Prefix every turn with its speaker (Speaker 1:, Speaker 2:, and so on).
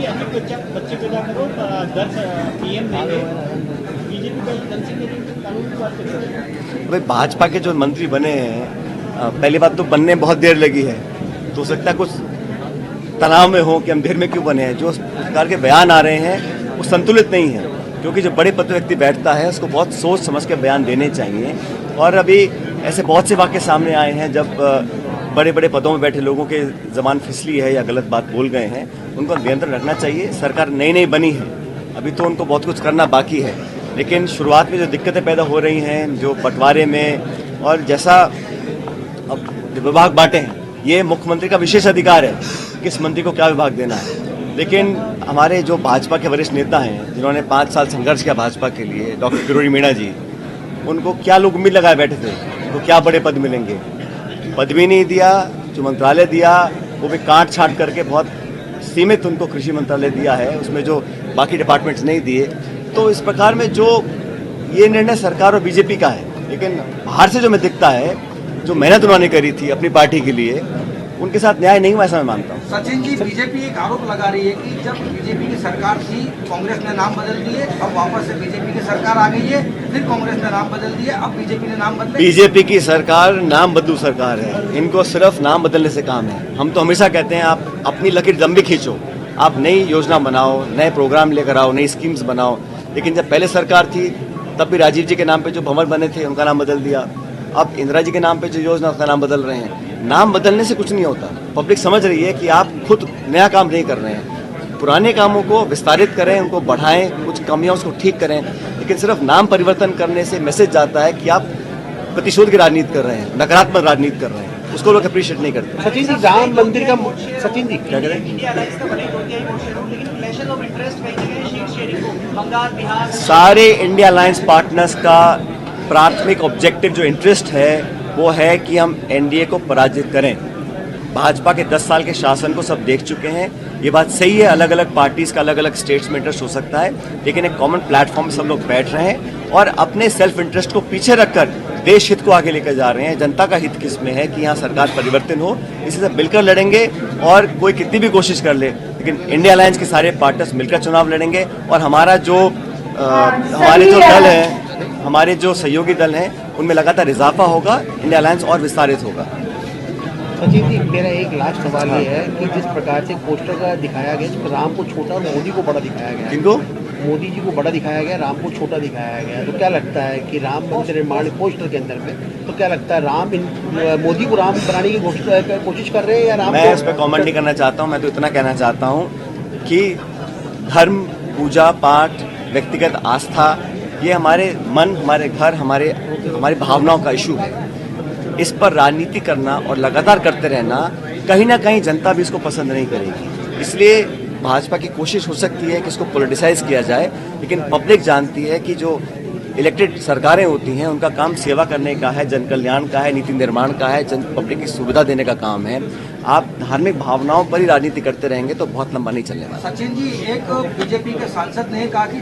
Speaker 1: कि अभी बच्चे पैदा करो 10 पीएम देंगे, बीजेपी का दल से कानून की बात करें।
Speaker 2: भाई भाजपा के जो मंत्री बने हैं, पहली बात तो बनने में बहुत देर लगी है, तो हो सकता है कुछ तनाव में हो कि हम देर में क्यों बने हैं। जो सरकार के बयान आ रहे हैं वो संतुलित नहीं है, क्योंकि जो बड़े पद पर व्यक्ति बैठता है उसको बहुत सोच समझ के बयान देने चाहिए। और अभी ऐसे बहुत से वाक़ये सामने आए हैं जब बड़े बड़े पदों में बैठे लोगों के ज़बान फिसली है या गलत बात बोल गए हैं, उनको नियंत्रण रखना चाहिए। सरकार नई नई बनी है, अभी तो उनको बहुत कुछ करना बाकी है, लेकिन शुरुआत में जो दिक्कतें पैदा हो रही हैं, जो बंटवारे में और जैसा अब विभाग बांटे हैं, ये मुख्यमंत्री का विशेष अधिकार है किस मंत्री को क्या विभाग देना है। लेकिन हमारे जो भाजपा के वरिष्ठ नेता हैं, जिन्होंने 5 साल संघर्ष किया भाजपा के लिए, डॉक्टर किरोड़ी मीणा जी, उनको क्या लोग उम्मीद लगाए बैठे थे उनको क्या बड़े पद मिलेंगे। पद भी नहीं दिया, जो मंत्रालय दिया वो भी काट छांट करके बहुत सीमित उनको कृषि मंत्रालय दिया है, उसमें जो बाकी डिपार्टमेंट्स नहीं दिए। तो इस प्रकार में जो ये निर्णय सरकार और बीजेपी का है, लेकिन बाहर से जो मैं दिखता है, जो मेहनत उन्होंने करी थी अपनी पार्टी के लिए, उनके साथ न्याय नहीं हुआ, ऐसा मैं मानता हूँ।
Speaker 3: सचिन जी, बीजेपी एक आरोप लगा रही है कि जब बीजेपी की सरकार थी, कांग्रेस ने नाम बदल दिए, अब वापस से बीजेपी की सरकार आ गई है, फिर कांग्रेस ने नाम बदल दिया, अब बीजेपी ने नाम बदले। बीजेपी
Speaker 2: की सरकार नाम बदलू सरकार है, इनको सिर्फ नाम बदलने से काम है। हम तो हमेशा कहते हैं आप अपनी लकीर लंबी खींचो, आप नई योजना बनाओ, नए प्रोग्राम लेकर आओ, नई स्कीम्स बनाओ। लेकिन जब पहले सरकार थी तब भी राजीव जी के नाम पे जो भंवर बने थे उनका नाम बदल दिया, अब इंदिरा जी के नाम पे जो योजना उसका नाम बदल रहे हैं। नाम बदलने से कुछ नहीं होता। पब्लिक समझ रही है कि आप खुद नया काम नहीं कर रहे हैं, पुराने कामों को विस्तारित करें, उनको बढ़ाएं, कुछ कमियां उसको ठीक करें। लेकिन सिर्फ नाम परिवर्तन करने से मैसेज जाता है कि आप प्रतिशोध की राजनीति कर रहे हैं, नकारात्मक राजनीति कर रहे हैं, उसको लोग अप्रिशिएट नहीं करते।
Speaker 4: सचिन जी, राम मंदिर का सचिन जी
Speaker 2: क्या करें, सारे इंडिया अलायंस पार्टनर्स का प्राथमिक ऑब्जेक्टिव जो इंटरेस्ट है वो है कि हम एनडीए को पराजित करें। भाजपा के 10 साल के शासन को सब देख चुके हैं। ये बात सही है, अलग अलग पार्टीज का अलग अलग स्टेट्स में इंटरेस्ट हो सकता है, लेकिन एक कॉमन प्लेटफॉर्म में सब लोग बैठ रहे हैं और अपने सेल्फ इंटरेस्ट को पीछे रखकर देश हित को आगे लेकर जा रहे हैं। जनता का हित किसमें है कि यहाँ सरकार परिवर्तन हो, इसी से मिलकर लड़ेंगे। और कोई कितनी भी कोशिश कर ले, लेकिन इंडिया अलायंस के सारे पार्टनर्स मिलकर चुनाव लड़ेंगे। और हमारा जो हमारे जो दल है, हमारे जो सहयोगी दल हैं, उनमें लगातार इजाफा होगा, इंडिया अलायंस और विस्तारित होगा।
Speaker 4: सचिन जी, मेरा एक लास्ट सवाल ये है कि जिस प्रकार से पोस्टर का दिखाया गया, इसमें राम को छोटा और मोदी को बड़ा दिखाया गया।
Speaker 2: किनको?
Speaker 4: मोदी जी को बड़ा दिखाया गया, राम को छोटा दिखाया गया। तो क्या लगता है कि राम मंदिर निर्माण पोस्टर के अंदर में, तो क्या लगता है मोदी को राम बनाने की कोशिश कर रहे हैं या राम?
Speaker 2: मैं इस पर कॉमेंट नहीं करना चाहता हूँ। मैं तो इतना कहना चाहता हूँ कि धर्म, पूजा पाठ, व्यक्तिगत आस्था, ये हमारे मन, हमारे घर, हमारी भावनाओं का इशू है। इस पर राजनीति करना और लगातार करते रहना, कहीं ना कहीं जनता भी इसको पसंद नहीं करेगी। इसलिए भाजपा की कोशिश हो सकती है कि इसको पॉलिटिसाइज किया जाए, लेकिन पब्लिक जानती है कि जो इलेक्टेड सरकारें होती हैं उनका काम सेवा करने का है, जन कल्याण का है, नीति निर्माण का है, जन पब्लिक की सुविधा देने का काम है। आप धार्मिक भावनाओं पर ही राजनीति करते रहेंगे तो बहुत लंबा नहीं चलने वाला।
Speaker 3: सचिन जी, एक बीजेपी के सांसद ने कहा कि